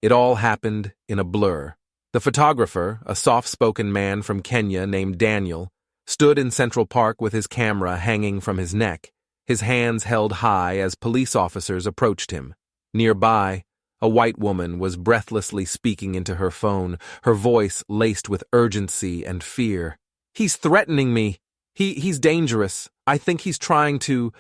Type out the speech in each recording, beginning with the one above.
It all happened in a blur. The photographer, a soft-spoken man from Kenya named Daniel, stood in Central Park with his camera hanging from his neck, his hands held high as police officers approached him. Nearby, a white woman was breathlessly speaking into her phone, her voice laced with urgency and fear. "He's threatening me. He's dangerous. I think he's trying to—"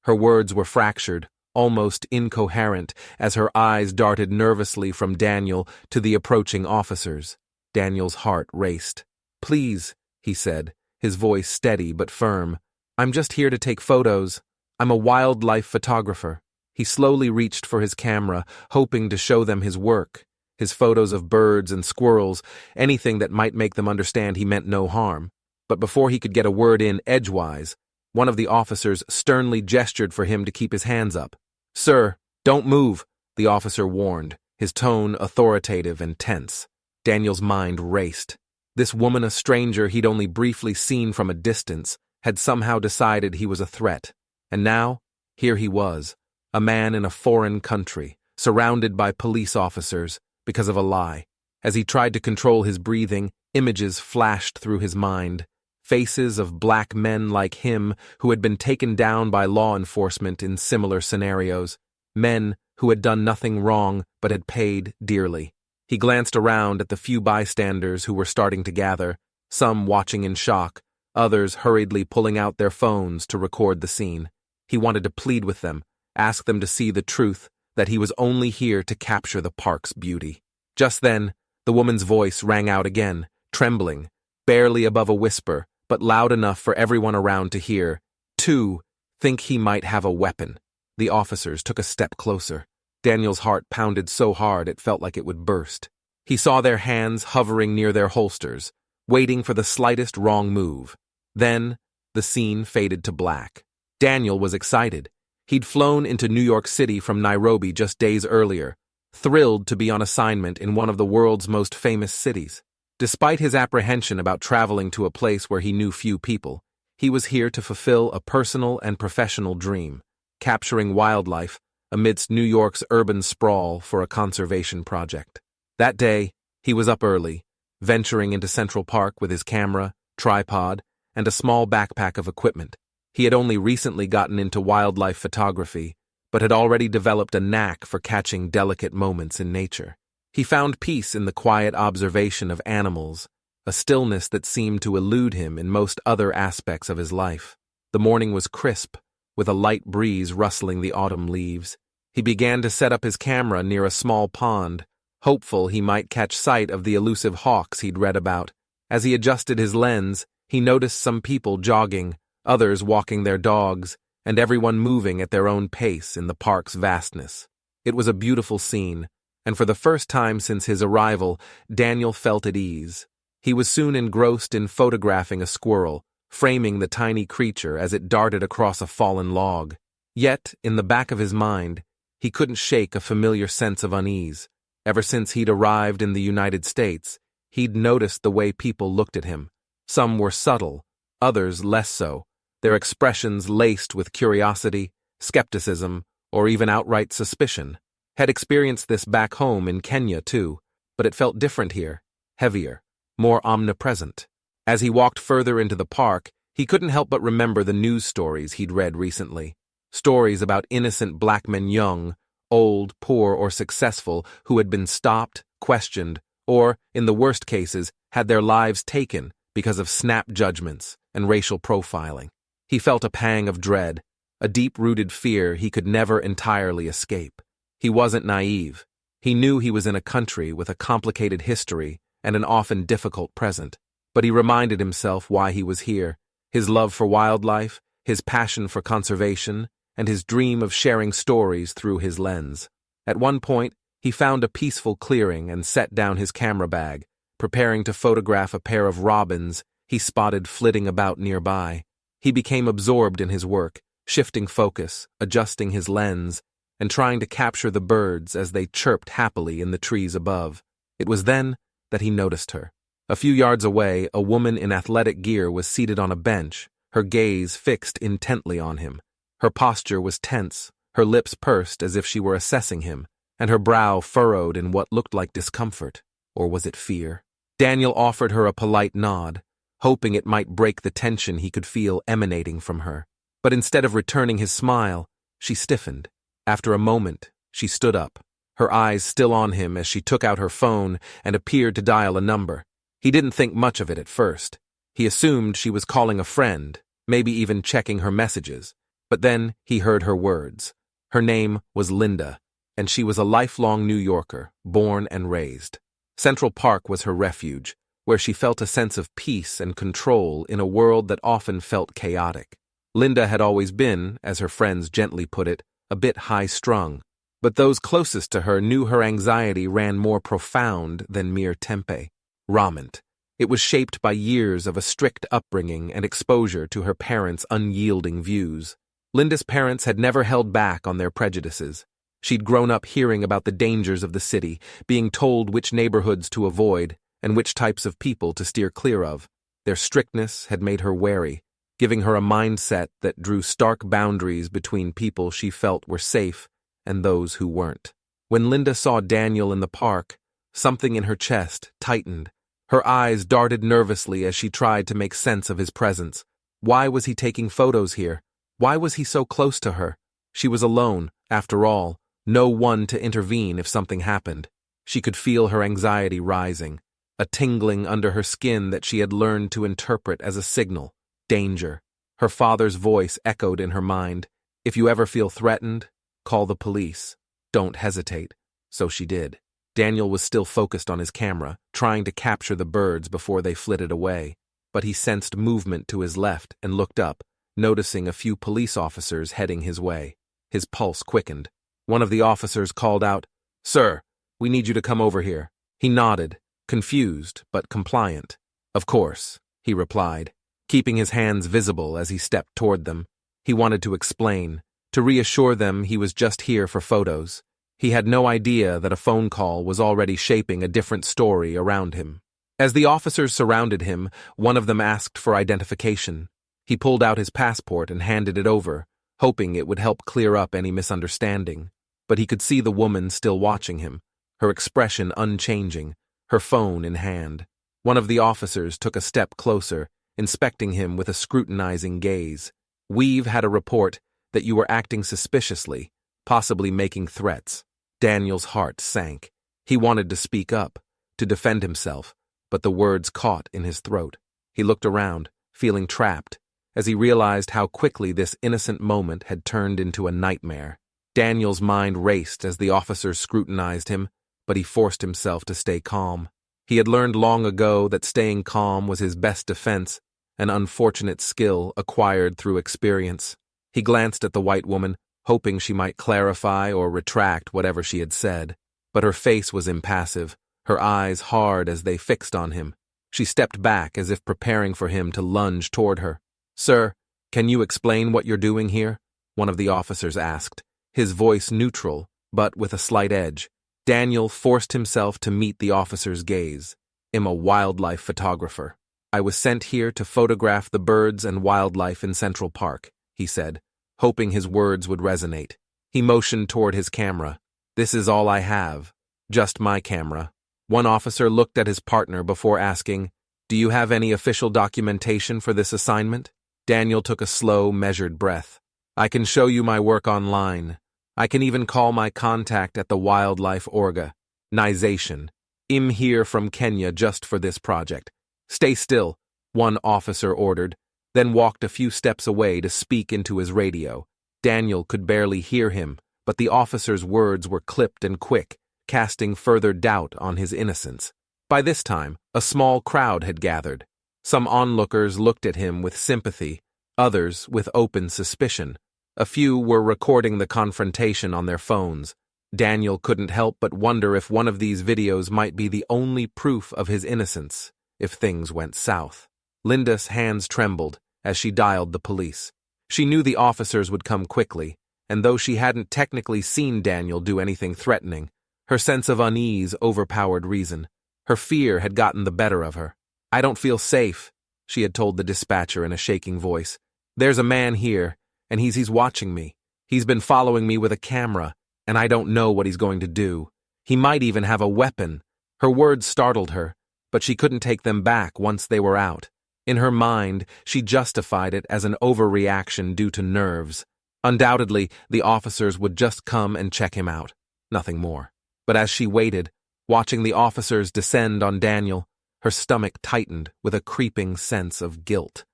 Her words were fractured, almost incoherent, as her eyes darted nervously from Daniel to the approaching officers. Daniel's heart raced. "Please," he said, his voice steady but firm. "I'm just here to take photos. I'm a wildlife photographer." He slowly reached for his camera, hoping to show them his work, his photos of birds and squirrels, anything that might make them understand he meant no harm. But before he could get a word in edgewise, one of the officers sternly gestured for him to keep his hands up. "Sir, don't move," the officer warned, his tone authoritative and tense. Daniel's mind raced. This woman, a stranger he'd only briefly seen from a distance, had somehow decided he was a threat. And now, here he was, a man in a foreign country, surrounded by police officers, because of a lie. As he tried to control his breathing, images flashed through his mind. Faces of black men like him who had been taken down by law enforcement in similar scenarios. Men who had done nothing wrong but had paid dearly. He glanced around at the few bystanders who were starting to gather, some watching in shock, others hurriedly pulling out their phones to record the scene. He wanted to plead with them, ask them to see the truth, that he was only here to capture the park's beauty. Just then, the woman's voice rang out again, trembling, barely above a whisper, but loud enough for everyone around to hear. "Two, think he might have a weapon." The officers took a step closer. Daniel's heart pounded so hard it felt like it would burst. He saw their hands hovering near their holsters, waiting for the slightest wrong move. Then, the scene faded to black. Daniel was excited. He'd flown into New York City from Nairobi just days earlier, thrilled to be on assignment in one of the world's most famous cities. Despite his apprehension about traveling to a place where he knew few people, he was here to fulfill a personal and professional dream, capturing wildlife amidst New York's urban sprawl for a conservation project. That day, he was up early, venturing into Central Park with his camera, tripod, and a small backpack of equipment. He had only recently gotten into wildlife photography, but had already developed a knack for catching delicate moments in nature. He found peace in the quiet observation of animals, a stillness that seemed to elude him in most other aspects of his life. The morning was crisp, with a light breeze rustling the autumn leaves. He began to set up his camera near a small pond, hopeful he might catch sight of the elusive hawks he'd read about. As he adjusted his lens, he noticed some people jogging, others walking their dogs, and everyone moving at their own pace in the park's vastness. It was a beautiful scene, and for the first time since his arrival, Daniel felt at ease. He was soon engrossed in photographing a squirrel, framing the tiny creature as it darted across a fallen log. Yet, in the back of his mind, he couldn't shake a familiar sense of unease. Ever since he'd arrived in the United States, he'd noticed the way people looked at him. Some were subtle, others less so, their expressions laced with curiosity, skepticism, or even outright suspicion. Had experienced this back home in Kenya too, but it felt different here, heavier, more omnipresent. As he walked further into the park, he couldn't help but remember the news stories he'd read recently. Stories about innocent black men, young, old, poor, or successful, who had been stopped, questioned, or, in the worst cases, had their lives taken because of snap judgments and racial profiling. He felt a pang of dread, a deep-rooted fear he could never entirely escape. He wasn't naive. He knew he was in a country with a complicated history and an often difficult present. But he reminded himself why he was here: his love for wildlife, his passion for conservation, and his dream of sharing stories through his lens. At one point, he found a peaceful clearing and set down his camera bag, preparing to photograph a pair of robins he spotted flitting about nearby. He became absorbed in his work, shifting focus, adjusting his lens, and trying to capture the birds as they chirped happily in the trees above. It was then that he noticed her. A few yards away, a woman in athletic gear was seated on a bench, her gaze fixed intently on him. Her posture was tense, her lips pursed as if she were assessing him. and her brow furrowed in what looked like discomfort. Or was it fear? Daniel offered her a polite nod, hoping it might break the tension he could feel emanating from her. But instead of returning his smile, she stiffened. After a moment, she stood up, her eyes still on him as she took out her phone and appeared to dial a number. He didn't think much of it at first. He assumed she was calling a friend, maybe even checking her messages. But then he heard her words. Her name was Linda, and she was a lifelong New Yorker, born and raised. Central Park was her refuge, where she felt a sense of peace and control in a world that often felt chaotic. Linda had always been, as her friends gently put it, a bit high-strung, but those closest to her knew her anxiety ran more profound than mere temperament. It was shaped by years of a strict upbringing and exposure to her parents' unyielding views. Linda's parents had never held back on their prejudices. She'd grown up hearing about the dangers of the city, being told which neighborhoods to avoid and which types of people to steer clear of. Their strictness had made her wary, giving her a mindset that drew stark boundaries between people she felt were safe and those who weren't. When Linda saw Daniel in the park, something in her chest tightened. Her eyes darted nervously as she tried to make sense of his presence. Why was he taking photos here? Why was he so close to her? She was alone, after all, no one to intervene if something happened. She could feel her anxiety rising, a tingling under her skin that she had learned to interpret as a signal. Danger. Her father's voice echoed in her mind. If you ever feel threatened, call the police. Don't hesitate. So she did. Daniel was still focused on his camera, trying to capture the birds before they flitted away. But he sensed movement to his left and looked up, noticing a few police officers heading his way. His pulse quickened. One of the officers called out, "Sir, we need you to come over here." He nodded, confused but compliant. "Of course," he replied, keeping his hands visible as he stepped toward them. He wanted to explain, to reassure them he was just here for photos. He had no idea that a phone call was already shaping a different story around him. As the officers surrounded him, one of them asked for identification. He pulled out his passport and handed it over, hoping it would help clear up any misunderstanding. But he could see the woman still watching him, her expression unchanging, her phone in hand. One of the officers took a step closer, inspecting him with a scrutinizing gaze. "We've had a report that you were acting suspiciously, possibly making threats." Daniel's heart sank. He wanted to speak up, to defend himself, but the words caught in his throat. He looked around, feeling trapped, as he realized how quickly this innocent moment had turned into a nightmare. Daniel's mind raced as the officers scrutinized him, but he forced himself to stay calm. He had learned long ago that staying calm was his best defense, an unfortunate skill acquired through experience. He glanced at the white woman, hoping she might clarify or retract whatever she had said. But her face was impassive, her eyes hard as they fixed on him. She stepped back as if preparing for him to lunge toward her. "Sir, can you explain what you're doing here?" one of the officers asked, his voice neutral, but with a slight edge. Daniel forced himself to meet the officer's gaze. "I'm a wildlife photographer. I was sent here to photograph the birds and wildlife in Central Park," he said, hoping his words would resonate. He motioned toward his camera. "This is all I have. Just my camera." One officer looked at his partner before asking, "Do you have any official documentation for this assignment?" Daniel took a slow, measured breath. "I can show you my work online. I can even call my contact at the wildlife organization. I'm here from Kenya just for this project." "Stay still," one officer ordered, then walked a few steps away to speak into his radio. Daniel could barely hear him, but the officer's words were clipped and quick, casting further doubt on his innocence. By this time, a small crowd had gathered. Some onlookers looked at him with sympathy, others with open suspicion. A few were recording the confrontation on their phones. Daniel couldn't help but wonder if one of these videos might be the only proof of his innocence, if things went south. Linda's hands trembled as she dialed the police. She knew the officers would come quickly, and though she hadn't technically seen Daniel do anything threatening, her sense of unease overpowered reason. Her fear had gotten the better of her. "I don't feel safe," she had told the dispatcher in a shaking voice. "There's a man here, and he's watching me. He's been following me with a camera. And I don't know what he's going to do. He might even have a weapon. Her words startled her, but she couldn't take them back once they were out. In her mind, she justified it as an overreaction due to nerves. Undoubtedly, the officers would just come and check him out. Nothing more. But as she waited, watching the officers descend on Daniel, her stomach tightened with a creeping sense of guilt.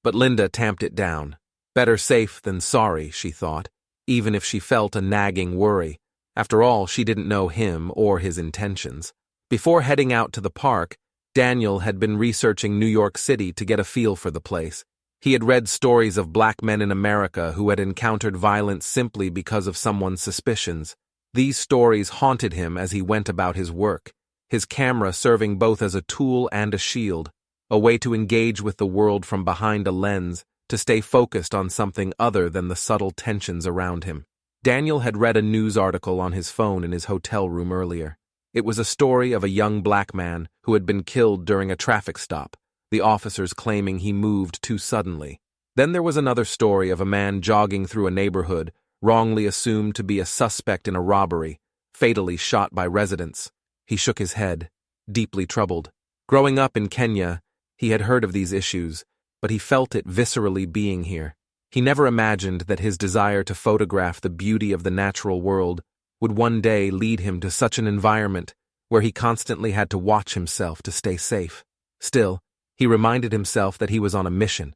But Linda tamped it down. Better safe than sorry, she thought, even if she felt a nagging worry. After all, she didn't know him or his intentions. Before heading out to the park, Daniel had been researching New York City to get a feel for the place. He had read stories of black men in America who had encountered violence simply because of someone's suspicions. These stories haunted him as he went about his work, his camera serving both as a tool and a shield, a way to engage with the world from behind a lens, to stay focused on something other than the subtle tensions around him. Daniel had read a news article on his phone in his hotel room earlier. It was a story of a young black man who had been killed during a traffic stop, the officers claiming he moved too suddenly. Then there was another story of a man jogging through a neighborhood, wrongly assumed to be a suspect in a robbery, fatally shot by residents. He shook his head, deeply troubled. Growing up in Kenya, he had heard of these issues, but he felt it viscerally being here. He never imagined that his desire to photograph the beauty of the natural world would one day lead him to such an environment where he constantly had to watch himself to stay safe. Still, he reminded himself that he was on a mission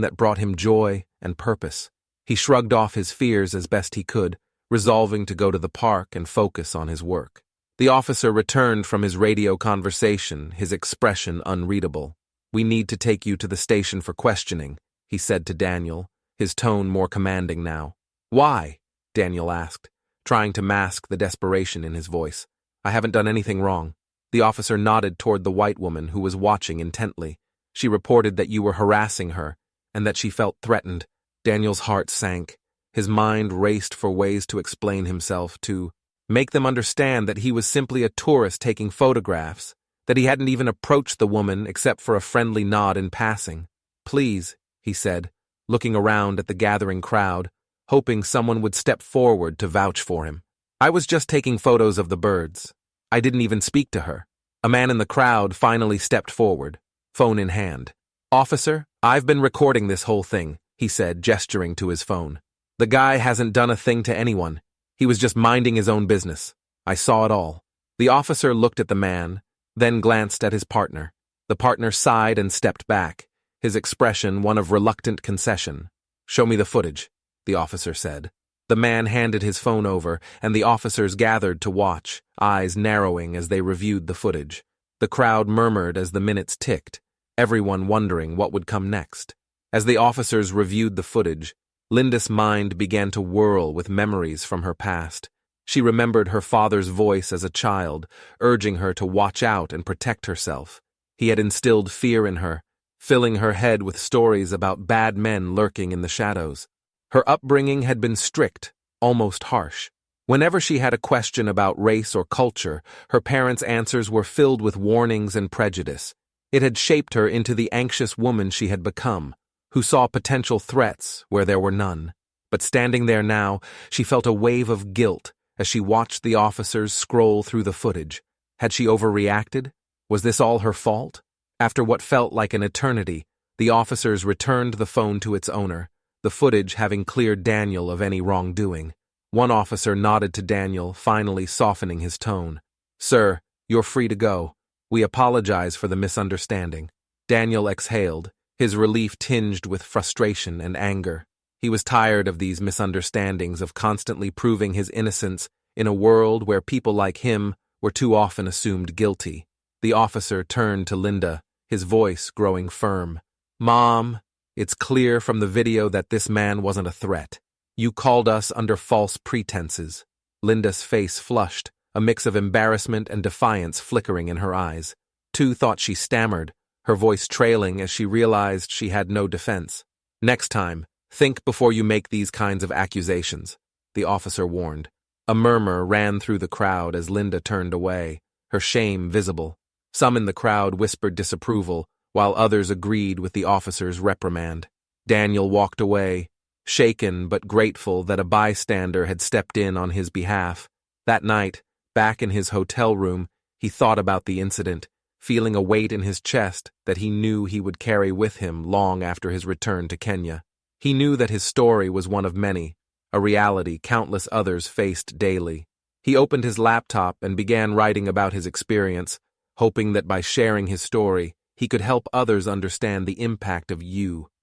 that brought him joy and purpose. He shrugged off his fears as best he could, resolving to go to the park and focus on his work. The officer returned from his radio conversation, his expression unreadable. "We need to take you to the station for questioning," he said to Daniel, his tone more commanding now. "Why?" Daniel asked, trying to mask the desperation in his voice. "I haven't done anything wrong." The officer nodded toward the white woman who was watching intently. She reported that you were harassing her and that she felt threatened. Daniel's heart sank. His mind raced for ways to explain himself, to make them understand that he was simply a tourist taking photographs, that he hadn't even approached the woman except for a friendly nod in passing. "Please," he said, looking around at the gathering crowd, hoping someone would step forward to vouch for him. "I was just taking photos of the birds. I didn't even speak to her." A man in the crowd finally stepped forward, phone in hand. "Officer, I've been recording this whole thing," he said, gesturing to his phone. "The guy hasn't done a thing to anyone. He was just minding his own business. I saw it all." The officer looked at the man, then glanced at his partner. The partner sighed and stepped back, his expression one of reluctant concession. "Show me the footage," the officer said. The man handed his phone over, and the officers gathered to watch, eyes narrowing as they reviewed the footage. The crowd murmured as the minutes ticked, everyone wondering what would come next. As the officers reviewed the footage, Linda's mind began to whirl with memories from her past. She remembered her father's voice as a child, urging her to watch out and protect herself. He had instilled fear in her, filling her head with stories about bad men lurking in the shadows. Her upbringing had been strict, almost harsh. Whenever she had a question about race or culture, her parents' answers were filled with warnings and prejudice. It had shaped her into the anxious woman she had become, who saw potential threats where there were none. But standing there now, she felt a wave of guilt as she watched the officers scroll through the footage. Had she overreacted? Was this all her fault? After what felt like an eternity, the officers returned the phone to its owner, the footage having cleared Daniel of any wrongdoing. One officer nodded to Daniel, finally softening his tone. "Sir, you're free to go. We apologize for the misunderstanding." Daniel exhaled, his relief tinged with frustration and anger. He was tired of these misunderstandings, of constantly proving his innocence in a world where people like him were too often assumed guilty. The officer turned to Linda, his voice growing firm. "Mom, it's clear from the video that this man wasn't a threat. You called us under false pretenses." Linda's face flushed, a mix of embarrassment and defiance flickering in her eyes. Tu thought she stammered, her voice trailing as she realized she had no defense. "Next time, think before you make these kinds of accusations," the officer warned. A murmur ran through the crowd as Linda turned away, her shame visible. Some in the crowd whispered disapproval, while others agreed with the officer's reprimand. Daniel walked away, shaken but grateful that a bystander had stepped in on his behalf. That night, back in his hotel room, he thought about the incident, feeling a weight in his chest that he knew he would carry with him long after his return to Kenya. He knew that his story was one of many, a reality countless others faced daily. He opened his laptop and began writing about his experience, hoping that by sharing his story, he could help others understand the impact of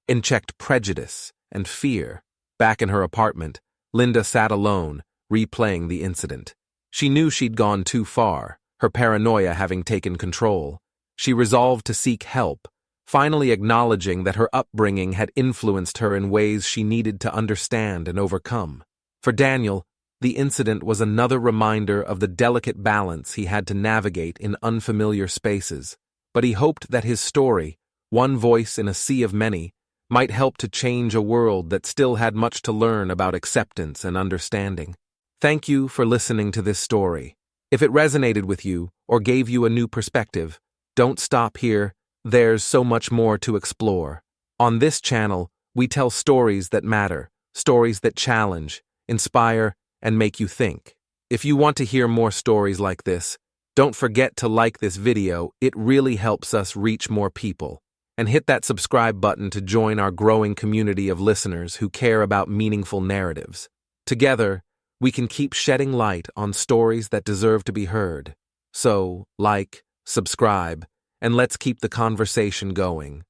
unchecked prejudice and fear. Back in her apartment, Linda sat alone, replaying the incident. She knew she'd gone too far, her paranoia having taken control. She resolved to seek help, finally acknowledging that her upbringing had influenced her in ways she needed to understand and overcome. For Daniel, the incident was another reminder of the delicate balance he had to navigate in unfamiliar spaces, but he hoped that his story, one voice in a sea of many, might help to change a world that still had much to learn about acceptance and understanding. Thank you for listening to this story. If it resonated with you or gave you a new perspective, don't stop here. There's so much more to explore. On this channel, we tell stories that matter, stories that challenge, inspire, and make you think. If you want to hear more stories like this, don't forget to like this video. It really helps us reach more people. And hit that subscribe button to join our growing community of listeners who care about meaningful narratives. Together, we can keep shedding light on stories that deserve to be heard. So, like, subscribe, and let's keep the conversation going.